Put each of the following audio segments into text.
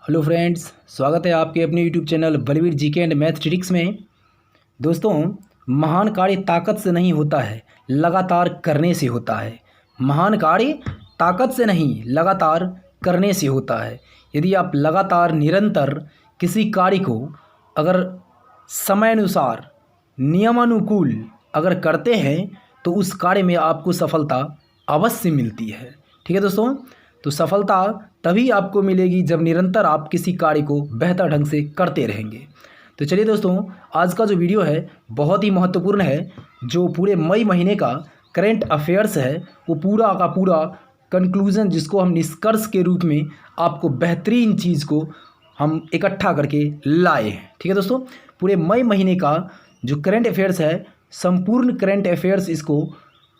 Hello friends, स्वागत है आपके अपने YouTube channel Balveer GK and mathematics में। दोस्तों, महान कार्य ताकत से नहीं होता है, लगातार करने से होता है। महान कार्य ताकत से नहीं, लगातार करने से होता है। यदि आप लगातार निरंतर किसी कार्य को अगर समयानुसार नियमानुकूल अगर करते हैं तो उस कार्य में आपको सफलता अवश्य मिलती है। ठीक है दोस्तों, तो सफलता तभी आपको मिलेगी जब निरंतर आप किसी कार्य को बेहतर ढंग से करते रहेंगे। तो चलिए दोस्तों, आज का जो वीडियो है बहुत ही महत्वपूर्ण है। जो पूरे मई महीने का करंट अफेयर्स है वो पूरा का पूरा कंक्लूज़न, जिसको हम निष्कर्ष के रूप में आपको बेहतरीन चीज़ को हम इकट्ठा करके लाए हैं। ठीक है दोस्तों, पूरे मई महीने का जो करंट अफेयर्स है, संपूर्ण करंट अफेयर्स इसको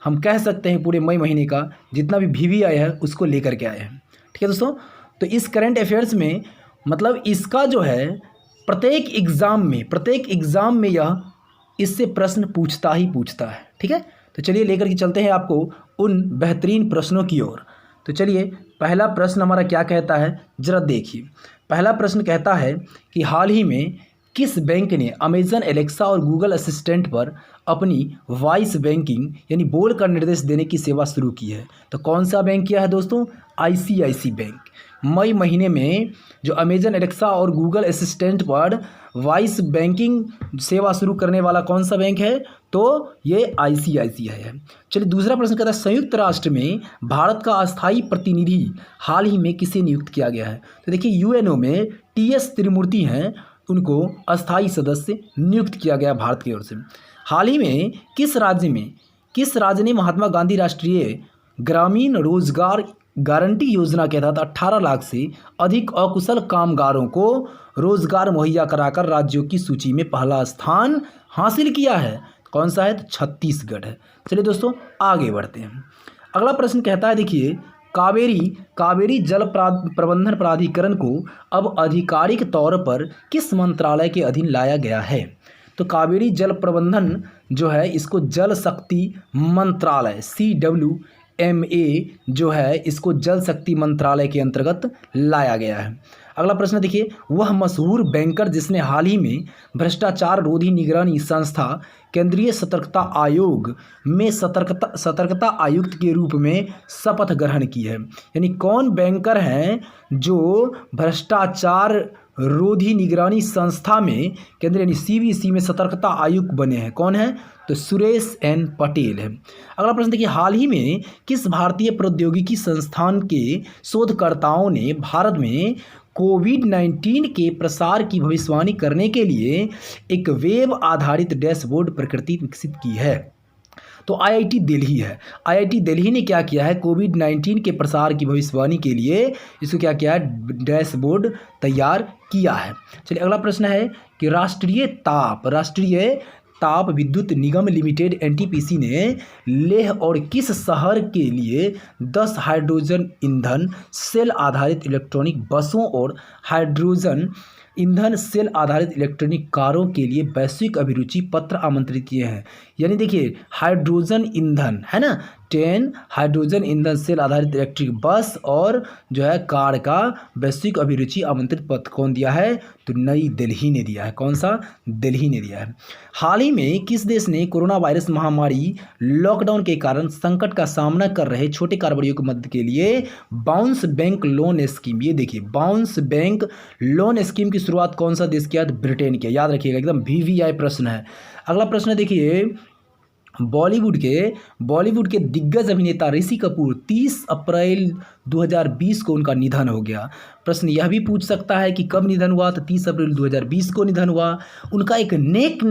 हम कह सकते हैं, पूरे मई महीने का जितना भी VVI है उसको लेकर के आए हैं। ठीक है दोस्तों, तो इस करंट अफेयर्स में मतलब इसका जो है प्रत्येक एग्ज़ाम में यह इससे प्रश्न पूछता ही पूछता है। ठीक है, तो चलिए लेकर के चलते हैं आपको उन बेहतरीन प्रश्नों की ओर। तो चलिए, पहला प्रश्न हमारा क्या कहता है जरा देखिए। पहला प्रश्न कहता है कि हाल ही में किस बैंक ने अमेजन एलेक्सा और गूगल असिस्टेंट पर अपनी वॉइस बैंकिंग यानी बोलकर निर्देश देने की सेवा शुरू की है? तो कौन सा बैंक किया है दोस्तों? ICICI bank. मई महीने में जो अमेजन एलेक्सा और गूगल असिस्टेंट पर वॉइस बैंकिंग सेवा शुरू करने वाला कौन सा बैंक है? तो ये ICICI है। चलिए, दूसरा प्रश्न कहता है संयुक्त राष्ट्र में भारत का अस्थायी प्रतिनिधि हाल ही में किसे नियुक्त किया गया है? तो देखिए, UNO में TS त्रिमूर्ति हैं, उनको अस्थायी सदस्य नियुक्त किया गया भारत की ओर से। हाल ही में किस राज्य ने महात्मा गांधी राष्ट्रीय ग्रामीण रोजगार गारंटी योजना के तहत 18 लाख से अधिक अकुशल कामगारों को रोजगार मुहैया कराकर राज्यों की सूची में पहला स्थान हासिल किया है? कौन सा है? तो छत्तीसगढ़ है। चलिए दोस्तों, आगे बढ़ते हैं। अगला प्रश्न कहता है, देखिए, कावेरी जल प्रबंधन प्राधिकरण को अब आधिकारिक तौर पर किस मंत्रालय के अधीन लाया गया है? तो कावेरी जल प्रबंधन जो है इसको जल शक्ति मंत्रालय CWMA जो है इसको जल शक्ति मंत्रालय के अंतर्गत लाया गया है। अगला प्रश्न देखिए, वह मशहूर बैंकर जिसने हाल ही में भ्रष्टाचार रोधी निगरानी संस्था केंद्रीय सतर्कता आयोग में सतर्कता आयुक्त के रूप में शपथ ग्रहण की है? यानी कौन बैंकर हैं जो भ्रष्टाचार रोधी निगरानी संस्था में केंद्रीय यानी CBC में सतर्कता आयुक्त बने हैं? कौन है? तो सुरेश N पटेल है। अगला प्रश्न देखिए, हाल ही में किस भारतीय प्रौद्योगिकी संस्थान के शोधकर्ताओं ने भारत में कोविड-19 के प्रसार की भविष्यवाणी करने के लिए एक वेब आधारित डैशबोर्ड प्रकृति विकसित की है? तो IIT दिल्ली है। IIT दिल्ली ने क्या किया है? कोविड-19 के प्रसार की भविष्यवाणी के लिए इसको क्या किया है? डैशबोर्ड तैयार किया है। चलिए, अगला प्रश्न है कि राष्ट्रीय ताप विद्युत निगम लिमिटेड NTPC ने लेह और किस शहर के लिए 10 हाइड्रोजन ईंधन सेल आधारित इलेक्ट्रॉनिक बसों और हाइड्रोजन ईंधन सेल आधारित इलेक्ट्रॉनिक कारों के लिए वैश्विक अभिरुचि पत्र आमंत्रित किए हैं? यानी देखिए, हाइड्रोजन ईंधन है ना, 10 हाइड्रोजन ईंधन सेल आधारित इलेक्ट्रिक बस और जो है कार का वैश्विक अभिरुचि आमंत्रित पत्र कौन दिया है? तो नई दिल्ली ने दिया है। कौन सा? दिल्ली ने दिया है। हाल ही में किस देश ने कोरोना वायरस महामारी लॉकडाउन के कारण संकट का सामना कर रहे छोटे कारोबारियों की मदद के लिए बाउंस बैंक लोन स्कीम, ये देखिए बाउंस बैंक लोन स्कीम की शुरुआत कौन सा देश किया? तो ब्रिटेन किया। याद रखिएगा, एकदम VVI प्रश्न है। अगला प्रश्न देखिए, बॉलीवुड के दिग्गज अभिनेता ऋषि कपूर 30 अप्रैल 2020 को उनका निधन हो गया। प्रश्न यह भी पूछ सकता है कि कब निधन हुआ? तो 30 अप्रैल 2020 को निधन हुआ। उनका एक निक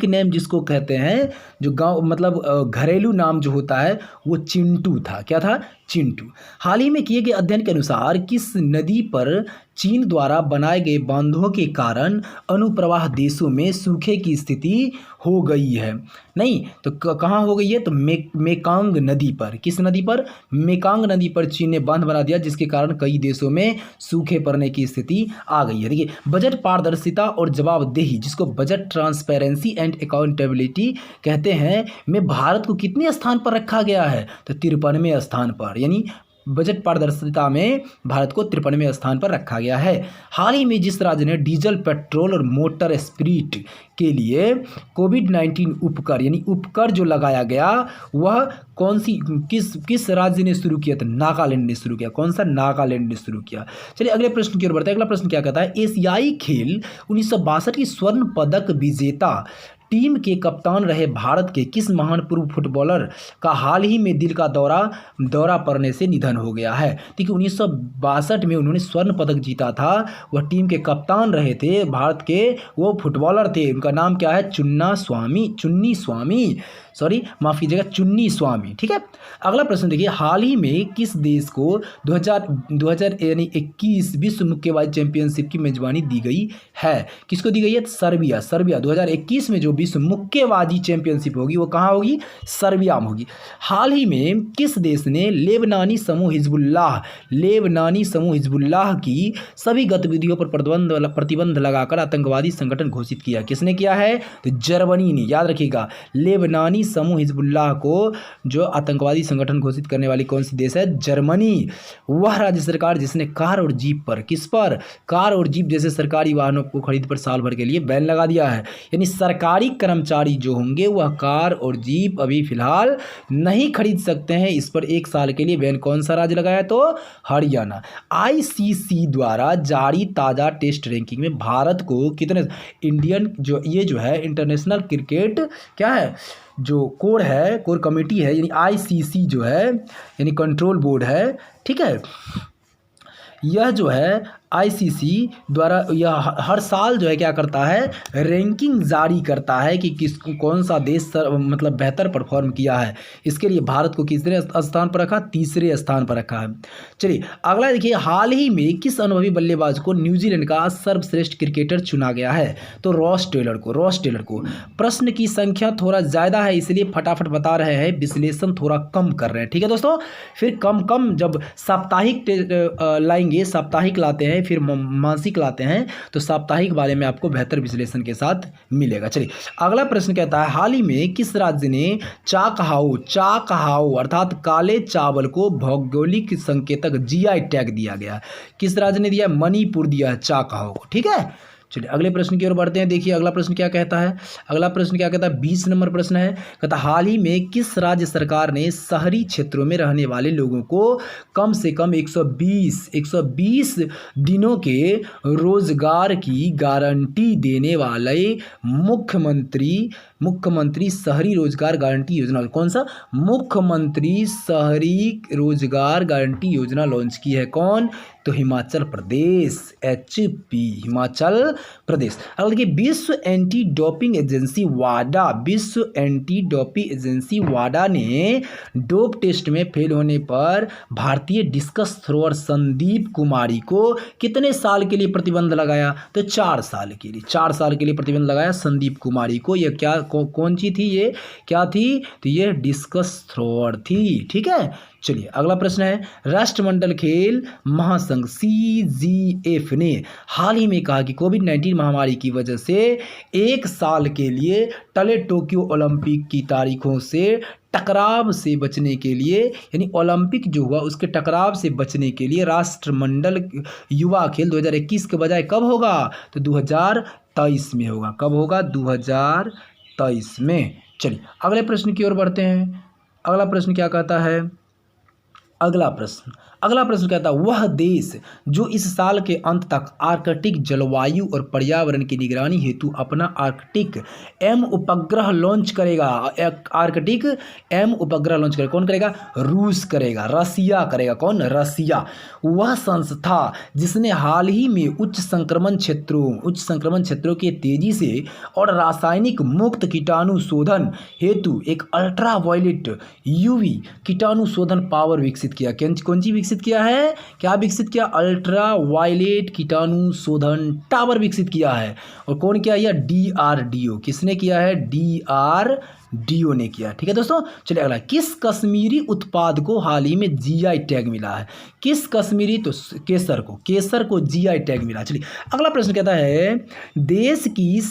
नेम जिसको कहते हैं, जो गांव मतलब घरेलू नाम जो होता है वो चिंटू था। क्या था? चिंटू। हाल ही में किए गए अध्ययन के अनुसार किस नदी पर चीन द्वारा बनाए गए बांधों के कारण अनुप्रवाह देशों में सूखे की स्थिति हो गई है? नहीं, तो कहाँ हो गई है? तो मेकांग नदी पर। किस नदी पर? मेकांग नदी पर चीन ने बांध बना दिया, जिसके कारण कई देशों में सूखे पड़ने की स्थिति आ गई है। देखिए, बजट पारदर्शिता और जवाबदेही, जिसको बजट ट्रांसपेरेंसी एंड अकाउंटेबिलिटी कहते हैं, में भारत को कितने स्थान पर रखा गया है? तो 53वें स्थान पर। यानी बजट पारदर्शिता में भारत को 53वें स्थान पर रखा गया है। हाल ही में जिस राज्य ने डीजल, पेट्रोल और मोटर स्पिरिट के लिए कोविड-19 उपकर यानी उपकर जो लगाया गया वह कौन सी किस राज्य ने शुरू किया? तो नागालैंड ने शुरू किया। कौन सा? नागालैंड ने शुरू किया। चलिए अगले प्रश्न की ओर बढ़ते हैं। अगला प्रश्न क्या कहता है? एशियाई खेल 1962 की स्वर्ण पदक विजेता टीम के कप्तान रहे भारत के किस महान पूर्व फुटबॉलर का हाल ही में दिल का दौरा पड़ने से निधन हो गया है? देखिए 1962 में उन्होंने स्वर्ण पदक जीता था। वह टीम के कप्तान रहे थे भारत के, वो फुटबॉलर थे। उनका नाम क्या है? चुन्नी स्वामी। ठीक है। अगला प्रश्न देखिए, हाल ही में किस देश को 2021 विश्व मुक्केबाजी चैंपियनशिप की मेजबानी दी गई है? किसको दी गई है? सर्बिया। 2021 में जो विश्व मुक्केबाजी चैंपियनशिप होगी वो कहाँ होगी? सर्बिया में होगी। हाल ही में किस देश ने लेबनानी समूह हिजबुल्लाह की सभी गतिविधियों पर प्रतिबंध लगाकर आतंकवादी संगठन घोषित किया? किसने किया है? तो जर्मनी ने। याद रखिएगा, लेबनानी समूह हिजबुल्लाह को जो आतंकवादी संगठन घोषित करने वाली कौन सी देश है? जर्मनी। वह राज्य सरकार जिसने कार और जीप पर, किस पर? कार और जीप जैसे सरकारी वाहनों को खरीद पर साल भर के लिए बैन लगा दिया है। यानी सरकारी कर्मचारी जो होंगे वह कार और जीप अभी फिलहाल नहीं खरीद सकते हैं। इस पर 1 साल के लिए बैन कौन सा राज्य लगाया? तो हरियाणा। आईसीसी द्वारा जारी ताज़ा टेस्ट रैंकिंग में भारत को कितने जो है इंटरनेशनल क्रिकेट क्या है जो कोर कमेटी है यानी आईसीसी जो है यानी कंट्रोल बोर्ड है, ठीक है, यह जो है आईसीसी द्वारा यह हर साल जो है क्या करता है? रैंकिंग जारी करता है कि कौन सा देश मतलब बेहतर परफॉर्म किया है। इसके लिए भारत को किसरे स्थान पर रखा? 3रे स्थान पर रखा है। चलिए अगला देखिए, हाल ही में किस अनुभवी बल्लेबाज को न्यूजीलैंड का सर्वश्रेष्ठ क्रिकेटर चुना गया है? तो रॉस टेलर को। प्रश्न की संख्या थोड़ा ज़्यादा है इसलिए फटाफट बता रहे हैं, विश्लेषण थोड़ा कम कर रहे हैं। ठीक है दोस्तों, फिर कम जब साप्ताहिक लाते हैं फिर मासिक लाते हैं तो साप्ताहिक वाले में आपको बेहतर विश्लेषण के साथ मिलेगा। चलिए अगला प्रश्न कहता है, हाल ही में किस राज्य ने चाकहाओ अर्थात काले चावल को भौगोलिक संकेतक जीआई टैग दिया गया? किस राज्य ने दिया? मणिपुर दिया है चाकहाओ को। ठीक है। चलिए अगले प्रश्न की ओर बढ़ते हैं। देखिए अगला प्रश्न क्या कहता है? 20 नंबर प्रश्न है। कहता हाल ही में किस राज्य सरकार ने शहरी क्षेत्रों में रहने वाले लोगों को कम से कम 120 दिनों के रोजगार की गारंटी देने वाले मुख्यमंत्री शहरी रोजगार गारंटी योजना, कौन सा? मुख्यमंत्री शहरी रोजगार गारंटी योजना लॉन्च की है? कौन? तो हिमाचल प्रदेश, HP हिमाचल प्रदेश। अगर देखिए विश्व एंटी डोपिंग एजेंसी वाडा ने डोप टेस्ट में फेल होने पर भारतीय डिस्कस थ्रोअर संदीप कुमारी को कितने साल के लिए प्रतिबंध लगाया? तो 4 साल के लिए प्रतिबंध लगाया संदीप कुमारी को। यह क्या कौन सी थी? ये क्या थी? तो ये डिस्कस थ्रोअर थी। ठीक है। चलिए अगला प्रश्न है, राष्ट्रमंडल खेल महासंघ CGF ने हाल ही में कहा कि कोविड-19 महामारी की वजह से 1 साल के लिए टले टोक्यो ओलंपिक की तारीखों से टकराव से बचने के लिए यानी ओलंपिक जो हुआ उसके टकराव से बचने के लिए राष्ट्रमंडल युवा खेल 2021 के बजाय कब होगा? तो 2023 में होगा। कब होगा? 2023 में। चलिए अगले प्रश्न की ओर बढ़ते हैं। अगला प्रश्न क्या कहता है? अगला प्रश्न कहता है, वह देश जो इस साल के अंत तक आर्कटिक जलवायु और पर्यावरण की निगरानी हेतु अपना आर्कटिक M उपग्रह लॉन्च करेगा। कौन करेगा? रूस करेगा, रसिया करेगा। कौन? रसिया। वह संस्था जिसने हाल ही में उच्च संक्रमण क्षेत्रों के तेजी से और रासायनिक मुक्त कीटाणु शोधन हेतु एक अल्ट्रावायलेट UV कीटाणु शोधन पावर विकसित किया। कौन सी विकसित किया है? क्या विकसित किया? अल्ट्रावायलेट कीटाणु शोधन टावर विकसित किया है। और कौन किया? यह DRDO। किसने किया है? DRDO ने किया। ठीक है दोस्तों। चलिए अगला, किस कश्मीरी उत्पाद को हाल ही में GI टैग मिला है? किस कश्मीरी? तो केसर को GI टैग मिला। चलिए अगला प्रश्न कहता है, देश की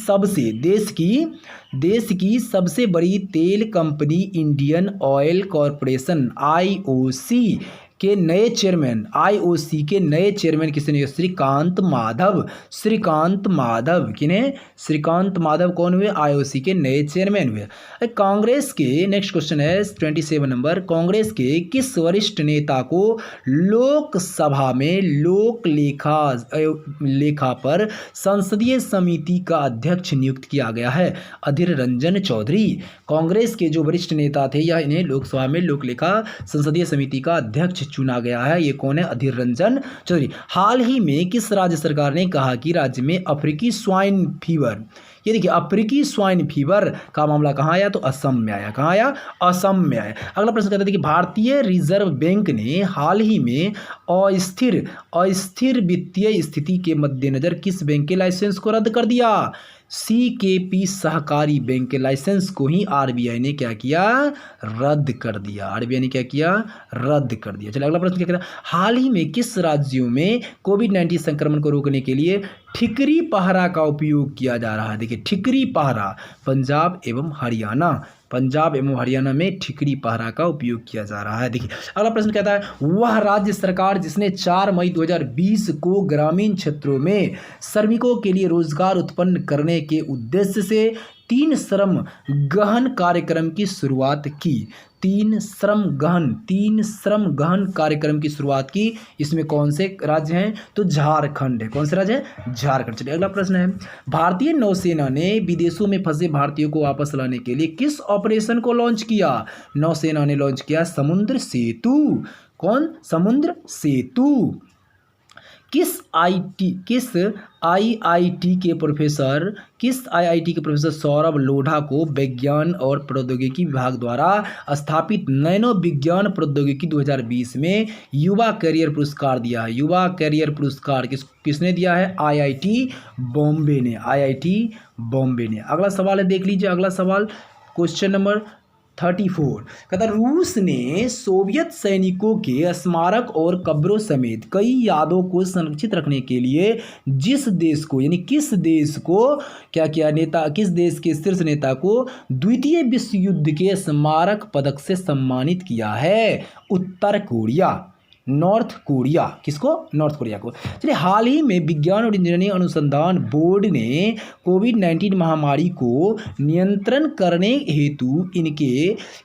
सबसे बड़ी तेल company Indian oil corporation IOC के नए चेयरमैन, आईओसी के नए चेयरमैन किसने नियुक्त? श्रीकांत माधव। श्रीकांत माधव किन्हें? श्रीकांत माधव कौन हुए? आईओसी के नए चेयरमैन हुए। कांग्रेस के नेक्स्ट क्वेश्चन है 27 नंबर, कांग्रेस के किस वरिष्ठ नेता को लोकसभा में लोक लेखा पर संसदीय समिति का अध्यक्ष नियुक्त किया गया है? अधीर रंजन चौधरी। कांग्रेस के जो वरिष्ठ नेता थे या इन्हें लोकसभा में लोक लेखा संसदीय समिति का अध्यक्ष चुना गया है। ये कौन है? अधीर रंजन चौधरी। हाल ही में किस राज्य सरकार ने कहा कि राज्य में अफ्रीकी स्वाइन फीवर, ये देखिए अफ्रीकी स्वाइन फीवर का मामला कहाँ आया? तो असम में आया। कहाँ आया? असम में आया। अगला प्रश्न कहते हैं कि भारतीय रिजर्व बैंक ने हाल ही में अस्थिर वित्तीय स्थिति के मद्देनजर किस बैंक के लाइसेंस को रद्द कर दिया? सीकेपी सहकारी बैंक के लाइसेंस को ही आरबीआई ने क्या किया? रद्द कर दिया। आरबीआई ने क्या किया? रद्द कर दिया। चलिए अगला प्रश्न क्या कहता है? हाल ही में किस राज्यों में कोविड-19 संक्रमण को रोकने के लिए ठिकरी पहरा का उपयोग किया जा रहा है? देखिए ठिकरी पहरा, पंजाब एवं हरियाणा, पंजाब एवं हरियाणा में ठिकरी पहरा का उपयोग किया जा रहा है। देखिए अगला प्रश्न कहता है वह राज्य सरकार जिसने 4 मई 2020 को ग्रामीण क्षेत्रों में श्रमिकों के लिए रोजगार उत्पन्न करने के उद्देश्य से 3 श्रम गहन कार्यक्रम की शुरुआत की। 3 श्रम गहन कार्यक्रम की शुरुआत की। इसमें कौन से राज्य हैं? तो झारखंड है। कौन से राज्य है? झारखंड। चलिए अगला प्रश्न है भारतीय नौसेना ने विदेशों में फंसे भारतीयों को वापस लाने के लिए किस ऑपरेशन को लॉन्च किया? नौसेना ने लॉन्च किया समुद्र सेतु। कौन? समुद्र सेतु। किस आईआईटी के प्रोफेसर सौरभ लोढ़ा को विज्ञान और प्रौद्योगिकी विभाग द्वारा स्थापित नैनो विज्ञान प्रौद्योगिकी 2020 में युवा करियर पुरस्कार दिया है? युवा करियर पुरस्कार किसने दिया है? आईआईटी बॉम्बे ने। आईआईटी बॉम्बे ने। अगला सवाल है, देख लीजिए अगला सवाल क्वेश्चन नंबर 34 कहता रूस ने सोवियत सैनिकों के स्मारक और कब्रों समेत कई यादों को संरक्षित रखने के लिए जिस देश को यानी किस देश को क्या किया? किस देश के शीर्ष नेता को द्वितीय विश्व युद्ध के स्मारक पदक से सम्मानित किया है? उत्तर कोरिया, नॉर्थ कोरिया। किसको? नॉर्थ कोरिया को। चलिए हाल ही में विज्ञान और इंजीनियरिंग अनुसंधान बोर्ड ने कोविड-19 महामारी को नियंत्रण करने हेतु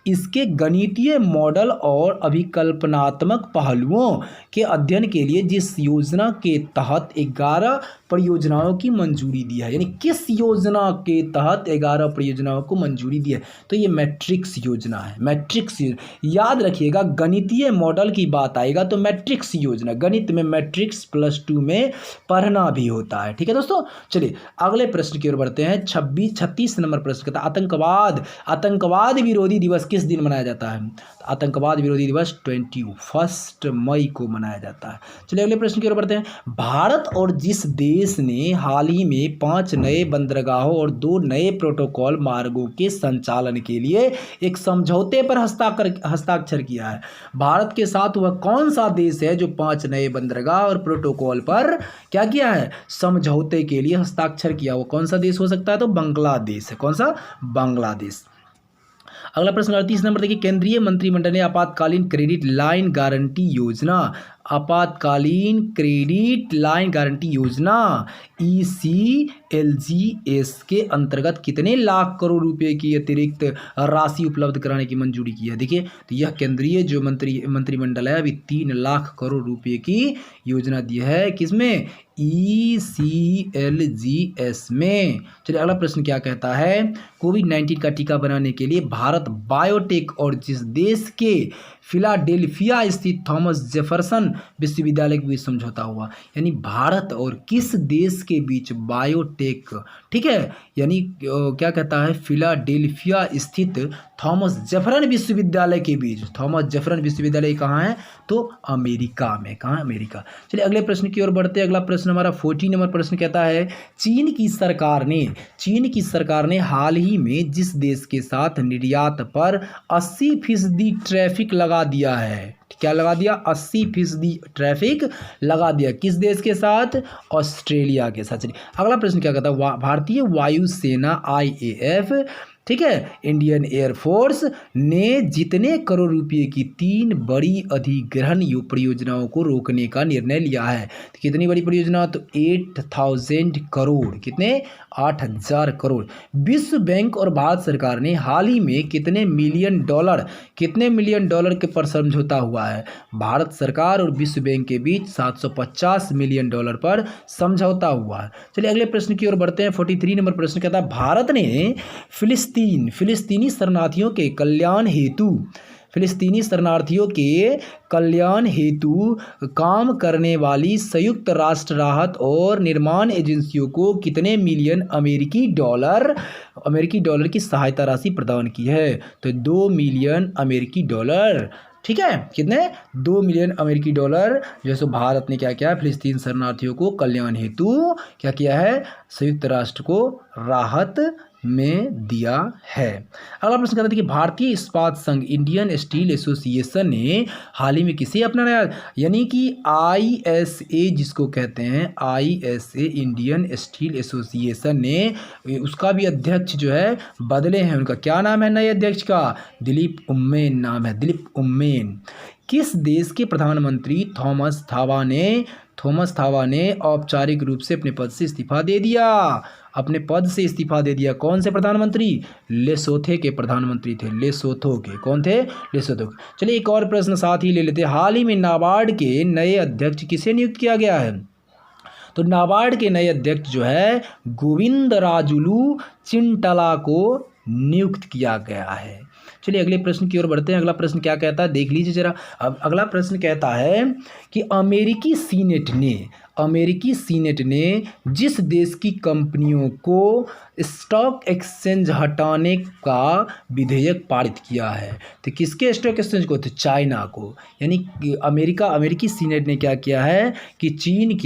इसके गणितीय मॉडल और अभिकल्पनात्मक पहलुओं के अध्ययन के लिए जिस योजना के तहत 11 परियोजनाओं की मंजूरी दी है। यानी किस योजना के तहत 11 परियोजनाओं को मंजूरी दी है? तो ये मैट्रिक्स योजना है। मैट्रिक्स याद रखिएगा, गणितीय मॉडल की बात आएगा तो मैट्रिक्स योजना, गणित में मैट्रिक्स +2 में पढ़ना भी होता है। ठीक है दोस्तों, चलिए अगले प्रश्न की ओर बढ़ते हैं। 36 नंबर प्रश्न कहता है आतंकवाद विरोधी दिवस किस दिन मनाया जाता है? आतंकवाद विरोधी दिवस 21 मई को मनाया जाता है। चलिए अगले प्रश्न की ओर बढ़ते हैं। भारत और जिस देश ने हाल ही में 5 नए बंदरगाहों और 2 नए प्रोटोकॉल मार्गों के संचालन के लिए एक समझौते पर हस्ताक्षर किया है? भारत के साथ वह कौन सा देश है जो 5 नए बंदरगाह और प्रोटोकॉल पर क्या किया है? समझौते के लिए हस्ताक्षर किया। वो कौन सा देश हो सकता है? तो बांग्लादेश है। कौन सा? बांग्लादेश। अगला प्रश्न 38 नंबर देखिए केंद्रीय मंत्रिमंडल ने आपातकालीन क्रेडिट लाइन गारंटी योजना ECLGS के अंतर्गत कितने लाख करोड़ रुपए की अतिरिक्त राशि उपलब्ध कराने की मंजूरी की है? देखिए तो यह केंद्रीय जो मंत्रिमंडल है अभी 3 लाख करोड़ रुपए की योजना दी है। किसमें? ECLGS में। चलिए अगला प्रश्न क्या कहता है? कोविड-19 का टीका बनाने के लिए भारत बायोटेक और जिस देश के फिलाडेल्फिया स्थित थॉमस जेफरसन विश्वविद्यालय के बीच समझौता हुआ। यानी भारत और किस देश के बीच? बायोटेक। ठीक है, यानी क्या कहता है? फिलाडेल्फिया स्थित थॉमस जेफरसन विश्वविद्यालय के बीच। थॉमस जेफरसन विश्वविद्यालय कहाँ है? तो अमेरिका में। कहाँ? अमेरिका। चलिए अगले प्रश्न की ओर बढ़ते हैं। अगला प्रश्न हमारा 14 नंबर प्रश्न कहता है चीन की सरकार ने हाल ही में जिस देश के साथ निर्यात पर 80% टैरिफ लगा दिया है? क्या लगा दिया? 80% टैरिफ लगा दिया। किस देश के साथ? ऑस्ट्रेलिया के साथ। चलिए अगला प्रश्न क्या कहता है? भारतीय वायुसेना IAF ठीक है, इंडियन एयरफोर्स ने जितने करोड़ रुपए की 3 बड़ी अधिग्रहण परियोजनाओं को रोकने का निर्णय लिया है? तो कितनी बड़ी परियोजना? तो 8000 करोड़। कितने? 8000 करोड़। विश्व बैंक और भारत सरकार ने हाल ही में कितने मिलियन डॉलर के पर समझौता हुआ है? भारत सरकार और विश्व बैंक के बीच 750 मिलियन डॉलर पर समझौता हुआ है। चलिए अगले प्रश्न की ओर बढ़ते हैं। 43 नंबर प्रश्न कहता है, भारत ने फिलिस्तीनी शरणार्थियों के कल्याण हेतु काम करने वाली संयुक्त राष्ट्र राहत और निर्माण एजेंसियों को कितने मिलियन अमेरिकी डॉलर की सहायता राशि प्रदान की है? तो 2 मिलियन अमेरिकी डॉलर। ठीक है, कितने? 2 मिलियन अमेरिकी डॉलर जैसे भारत ने क्या किया? फिलिस्तीन शरणार्थियों को कल्याण हेतु क्या किया है? संयुक्त राष्ट्र को राहत में दिया है। अगला प्रश्न कहता है कि भारतीय इस्पात संघ इंडियन स्टील एसोसिएशन ने हाल ही में किसे अपनाया? यानी कि ISA जिसको कहते हैं, ISA इंडियन स्टील एसोसिएशन ने उसका भी अध्यक्ष जो है बदले हैं। उनका क्या नाम है नए अध्यक्ष का? दिलीप उम्मेन नाम है, दिलीप उम्मेन। किस देश के प्रधानमंत्री थॉमस थावा ने औपचारिक रूप से अपने पद से इस्तीफा दे दिया? कौन से प्रधानमंत्री? लेसोथो के प्रधानमंत्री थे, लेसोथो के। कौन थे? लेसोथो। चलिए एक और प्रश्न साथ ही ले लेते हैं। हाल ही में नाबार्ड के नए अध्यक्ष किसे नियुक्त किया गया है? तो नाबार्ड के नए अध्यक्ष जो है गोविंदराजुलू चिंटला को नियुक्त किया गया है। चलिए अगले प्रश्न की ओर बढ़ते हैं। अगला प्रश्न क्या कहता है देख लीजिए जरा। अब अगला प्रश्न कहता है कि अमेरिकी सीनेट ने जिस देश की कंपनियों को स्टॉक एक्सचेंज हटाने का विधेयक पारित किया है, तो किसके स्टॉक एक्सचेंज को? तो चाइना को। यानी अमेरिकी सीनेट ने क्या किया है कि चीन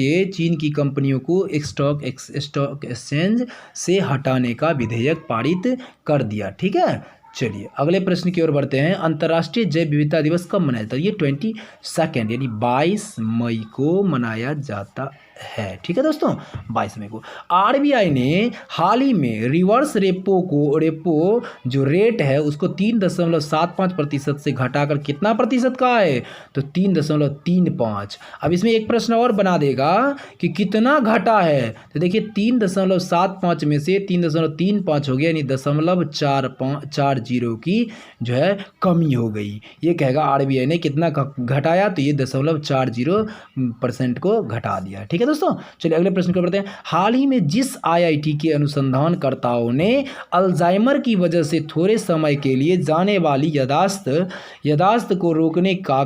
की कंपनियों को स्टॉक एक्सचेंज से हटाने का विधेयक पारित कर दिया। ठीक है, चलिए अगले प्रश्न की ओर बढ़ते हैं। अंतर्राष्ट्रीय जैव विविधता दिवस कब मनाया जाता है? ये 22 यानी 22 मई को मनाया जाता है। ठीक है दोस्तों, 22 मई को। RBI ने हाल ही में रिवर्स रेपो जो रेट है उसको 3.75% से घटाकर कितना प्रतिशत का है? तो 3.35। अब इसमें एक प्रश्न और बना देगा कि कितना घटा है। तो देखिए 3.75 में से 3.35 हो गया, यानी 0.40 की जो है कमी हो गई। ये कहेगा RBI ने कितना घटाया? तो ये 0.40% को घटा दिया। ठीक है दोस्तों, चलिए अगले प्रश्न को बढ़ते हैं। हाल ही में जिस IIT के अनुसंधानकर्ताओं ने अल्जाइमर की वजह से थोड़े समय के लिए जाने वाली यादाश्त को रोकने या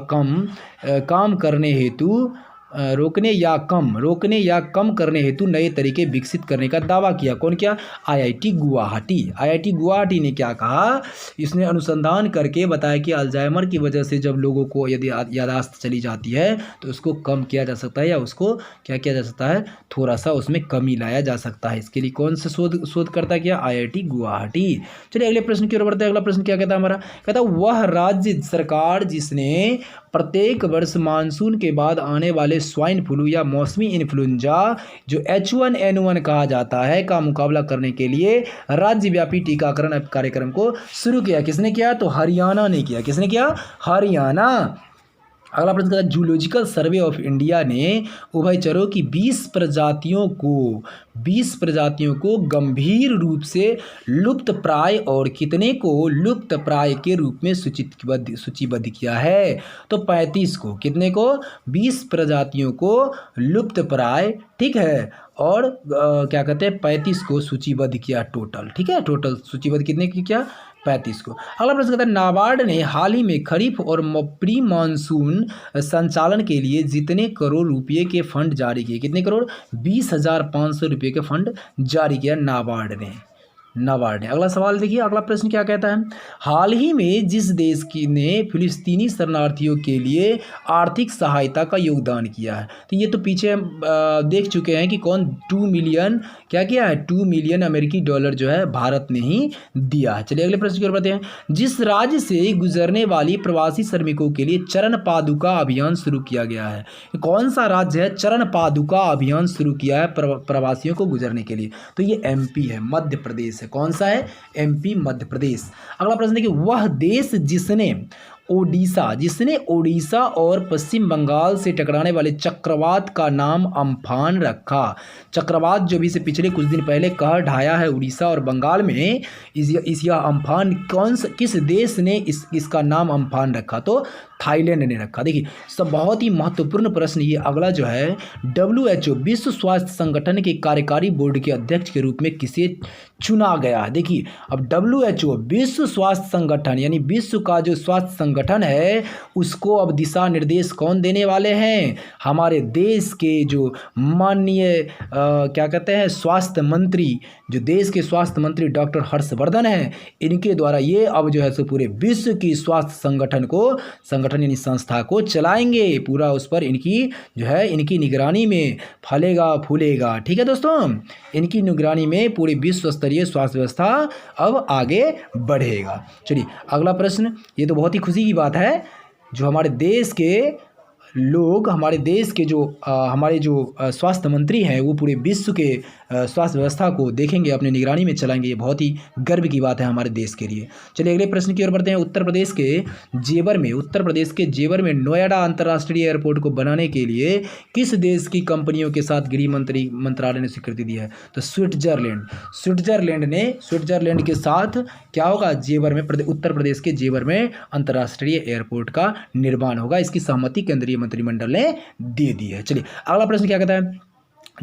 कम करने हेतु नए तरीके विकसित करने का दावा किया। कौन किया? IIT गुवाहाटी ने क्या कहा? इसने अनुसंधान करके बताया कि अल्जाइमर की वजह से जब लोगों को यदि यादाश्त चली जाती है तो उसको कम किया जा सकता है, या उसको क्या किया जा सकता है? थोड़ा सा उसमें कमी लाया जा सकता है। इसके लिए कौन सा शोधकर्ता किया? IIT गुवाहाटी। चलिए अगले प्रश्न की ओर बढ़ते हैं। अगला प्रश्न क्या कहता है हमारा? कहता है वह राज्य सरकार जिसने प्रत्येक वर्ष मानसून के बाद आने वाले स्वाइन फ्लू या मौसमी इन्फ्लुएंजा जो H1N1 कहा जाता है का मुकाबला करने के लिए राज्यव्यापी टीकाकरण कार्यक्रम को शुरू किया। किसने किया? तो हरियाणा ने किया। किसने किया? हरियाणा। अगला प्रश्न कहता है जूलॉजिकल सर्वे ऑफ इंडिया ने उभयचरों की 20 प्रजातियों को गंभीर रूप से लुप्त प्राय और कितने को लुप्त प्राय के रूप में सूचीबद्ध किया है? तो 35 को। कितने को? 20 प्रजातियों को लुप्त प्राय, ठीक है, और क्या कहते हैं 35 को सूचीबद्ध किया टोटल। ठीक है, टोटल सूचीबद्ध कितने की किया? 35 को। अगला प्रश्न कहता है नाबार्ड ने हाल ही में खरीफ और प्री मानसून संचालन के लिए जितने करोड़ रुपए के फंड जारी किए? कितने करोड़? 20,500 रुपये के फंड जारी किया नाबार्ड ने। अगला सवाल देखिए, अगला प्रश्न क्या कहता है? हाल ही में जिस देश ने फिलिस्तीनी शरणार्थियों के लिए आर्थिक सहायता का योगदान किया है, तो ये तो पीछे हम देख चुके हैं कि कौन 2 मिलियन क्या किया है? 2 मिलियन अमेरिकी डॉलर जो है भारत ने ही दिया है। चलिए अगले प्रश्न की ओर बढ़ते हैं। जिस राज्य से गुजरने वाली प्रवासी श्रमिकों के लिए चरण पादुका अभियान शुरू किया गया है, कौन सा राज्य है चरण पादुका अभियान शुरू किया है प्रवासियों को गुजरने के लिए? तो ये MP है, मध्य प्रदेश है। कौन सा है? एमपी, मध्य प्रदेश। अगला प्रश्न देखिए, वह देश जिसने ओडिशा और पश्चिम बंगाल से टकराने वाले चक्रवात का नाम अम्फान रखा। चक्रवात जो भी से पिछले कुछ दिन पहले कहर ढाया है उड़ीसा और बंगाल में, यह अम्फान किस देश ने इसका नाम अम्फान रखा? तो थाईलैंड ने रखा। देखिए सब बहुत ही महत्वपूर्ण प्रश्न ये अगला जो है, WHO विश्व स्वास्थ्य संगठन के कार्यकारी बोर्ड के अध्यक्ष के रूप में किसे चुना गया? देखिए अब WHO विश्व स्वास्थ्य संगठन यानी विश्व का जो स्वास्थ्य संगठन है उसको अब दिशा निर्देश कौन देने वाले हैं? हमारे देश के जो माननीय क्या कहते हैं स्वास्थ्य मंत्री, जो देश के स्वास्थ्य मंत्री डॉक्टर हर्षवर्धन हैं, इनके द्वारा ये अब जो है सो पूरे विश्व की स्वास्थ्य संगठन यानी संस्था को चलाएंगे। पूरा उस पर इनकी जो है इनकी निगरानी में फलेगा फूलेगा। ठीक है दोस्तों, इनकी निगरानी में पूरी विश्व स्तरीय स्वास्थ्य व्यवस्था अब आगे बढ़ेगा। चलिए अगला प्रश्न, ये तो बहुत ही खुशी की बात है, जो हमारे देश के लोग, हमारे देश के जो हमारे जो स्वास्थ्य मंत्री हैं वो पूरे विश्व के स्वास्थ्य व्यवस्था को देखेंगे, अपनी निगरानी में चलाएंगे। ये बहुत ही गर्व की बात है हमारे देश के लिए। चलिए अगले प्रश्न की ओर बढ़ते हैं। उत्तर प्रदेश के जेवर में नोएडा अंतर्राष्ट्रीय एयरपोर्ट को बनाने के लिए किस देश की कंपनियों के साथ गृह मंत्रालय ने स्वीकृति दी है? तो स्विट्जरलैंड के साथ क्या होगा? जेवर में, उत्तर प्रदेश के जेवर में अंतर्राष्ट्रीय एयरपोर्ट का निर्माण होगा। इसकी सहमति केंद्रीय मंत्रिमंडल ने दे दी है। चलिए अगला प्रश्न क्या कहता है,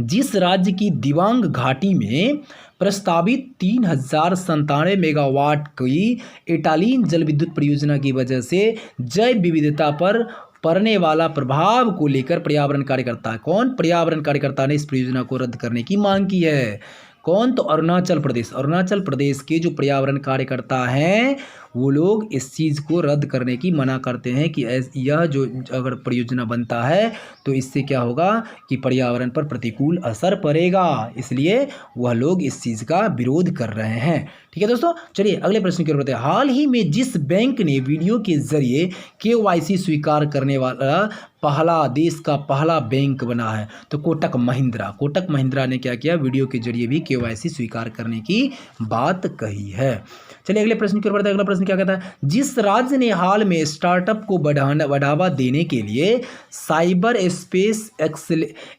जिस राज्य की दिबांग घाटी में प्रस्तावित 3097 मेगावाट की एटालीन जल विद्युत परियोजना की वजह से जैव विविधता पर पड़ने वाला प्रभाव को लेकर पर्यावरण कार्यकर्ता, कौन पर्यावरण कार्यकर्ता ने इस परियोजना को रद्द करने की मांग की है? कौन? तो अरुणाचल प्रदेश के जो पर्यावरण कार्यकर्ता हैं वो लोग इस चीज़ को रद्द करने की मना करते हैं कि यह जो अगर परियोजना बनता है तो इससे क्या होगा कि पर्यावरण पर प्रतिकूल असर पड़ेगा, इसलिए वह लोग इस चीज़ का विरोध कर रहे हैं। ठीक है दोस्तों, चलिए अगले प्रश्न की ओर बढ़ते हैं। हाल ही में जिस बैंक ने वीडियो के जरिए KYC स्वीकार करने वाला देश का पहला बैंक बना है? तो कोटक महिंद्रा ने क्या किया? वीडियो के जरिए भी KYC स्वीकार करने की बात कही है। चलिए अगले प्रश्न की ओर बढ़ते हैं। अगला प्रश्न क्या कहता है, जिस राज्य ने हाल में स्टार्टअप को बढ़ावा देने के लिए साइबर स्पेस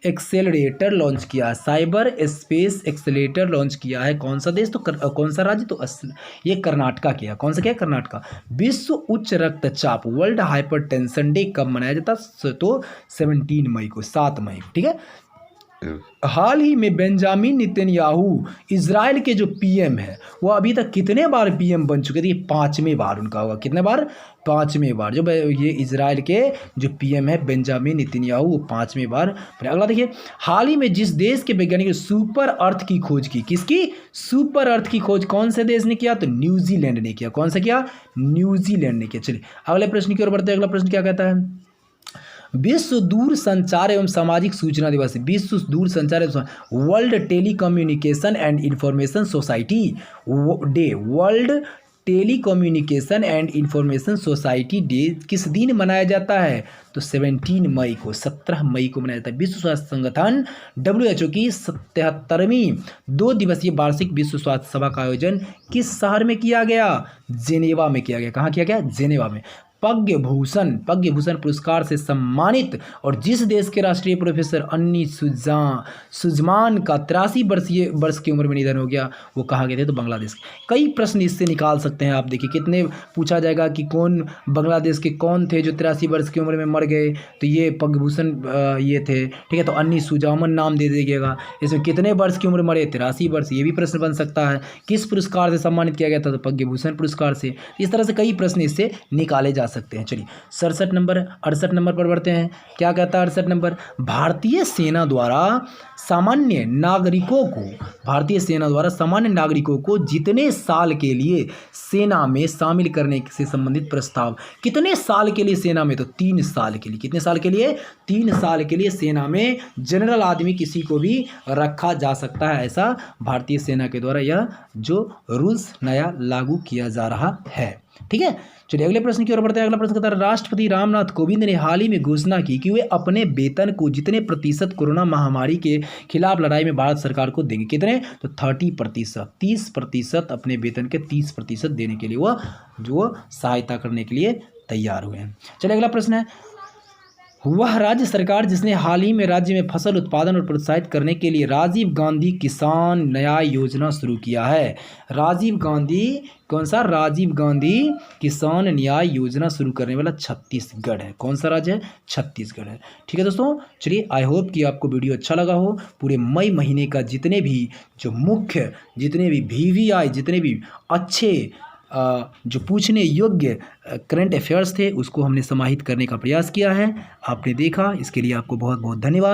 एक्सेलरेटर लॉन्च किया है? कौन सा देश? तो कौन सा राज्य? तो ये कर्नाटका किया। कौन सा? क्या? कर्नाटका। विश्व उच्च रक्तचाप वर्ल्ड हाइपरटेंशन डे कब मनाया जाता? तो 17 मई को, 7 मई। ठीक है। हाल ही में बेंजामिन नेतन्याहू इजराइल के जो पीएम है वो अभी तक कितने बार पीएम बन चुके थे? 5वें बार उनका होगा। कितने बार? 5वें बार। जो ये इजराइल के जो पीएम है बेंजामिन नेतन्याहू, वो 5वें बार। अगला देखिए, हाल ही में जिस देश के वैज्ञानिक ने सुपर अर्थ की खोज की, किसकी? सुपर अर्थ की खोज कौन से देश ने किया? तो न्यूजीलैंड ने किया। कौन सा किया? न्यूजीलैंड ने किया। चलिए अगले प्रश्न की ओर बढ़ते हैं। अगला प्रश्न क्या कहता है, विश्व दूरसंचार एवं सामाजिक सूचना दिवस, विश्व दूरसंचार एवं world telecommunication and information society day, world telecommunication and information society day किस दिन मनाया जाता है? तो 17 मई को, 17 मई को मनाया जाता है। विश्व स्वास्थ्य संगठन WHO की 77वीं 2 दिवसीय वार्षिक विश्व स्वास्थ्य सभा का आयोजन किस शहर में किया गया? जेनेवा में किया गया। कहाँ किया गया? जेनेवा में। पद्म भूषण पुरस्कार से सम्मानित और जिस देश के राष्ट्रीय प्रोफेसर अन्नी सुजमान का 83 वर्ष की उम्र में निधन हो गया, वो कहाँ गए थे? तो बांग्लादेश। कई प्रश्न इससे निकाल सकते हैं आप। देखिए कितने पूछा जाएगा कि कौन बांग्लादेश के कौन थे जो 83 वर्ष की उम्र में मर गए? तो ये पद्म भूषण ये थे। ठीक है, तो अन्नी सुजामन नाम दे दीजिएगा। इसमें कितने वर्ष की उम्र मरे? 83 वर्ष। ये भी प्रश्न बन सकता है। किस पुरस्कार से सम्मानित किया गया था? तो पद्म भूषण पुरस्कार से। इस तरह से कई प्रश्न इससे निकाले जा सकते हैं। चलिए 68 नंबर पर बढ़ते हैं। क्या कहता है 68 नंबर, भारतीय सेना द्वारा सामान्य नागरिकों को जितने साल के लिए सेना में शामिल करने से संबंधित प्रस्ताव, कितने साल के लिए सेना में? तो 3 साल के लिए। कितने साल के लिए? 3 साल के लिए सेना में जनरल आदमी किसी को भी रखा जा सकता है। ऐसा भारतीय सेना के द्वारा यह जो रूल्स नया लागू किया जा रहा है। ठीक है, चलिए अगले प्रश्न की ओर बढ़ते हैं। अगला प्रश्न कहता है, राष्ट्रपति रामनाथ कोविंद ने हाल ही में घोषणा की कि वे अपने वेतन को जितने प्रतिशत कोरोना महामारी के खिलाफ लड़ाई में भारत सरकार को देंगे। कितने? तो 30%, 30% अपने वेतन के 30% देने के लिए वह जो सहायता करने के लिए तैयार हुए हैं। चलिए अगला प्रश्न है, वह राज्य सरकार जिसने हाल ही में राज्य में फसल उत्पादन और प्रोत्साहित करने के लिए राजीव गांधी किसान न्याय योजना शुरू किया है। राजीव गांधी, कौन सा? राजीव गांधी किसान न्याय योजना शुरू करने वाला छत्तीसगढ़ है। कौन सा राज्य है? छत्तीसगढ़ है। ठीक है दोस्तों, चलिए आई होप कि आपको वीडियो अच्छा लगा हो। पूरे मई महीने का जितने भी VVI, जितने भी अच्छे जो पूछने योग्य करंट अफेयर्स थे उसको हमने समाहित करने का प्रयास किया है। आपने देखा, इसके लिए आपको बहुत बहुत धन्यवाद।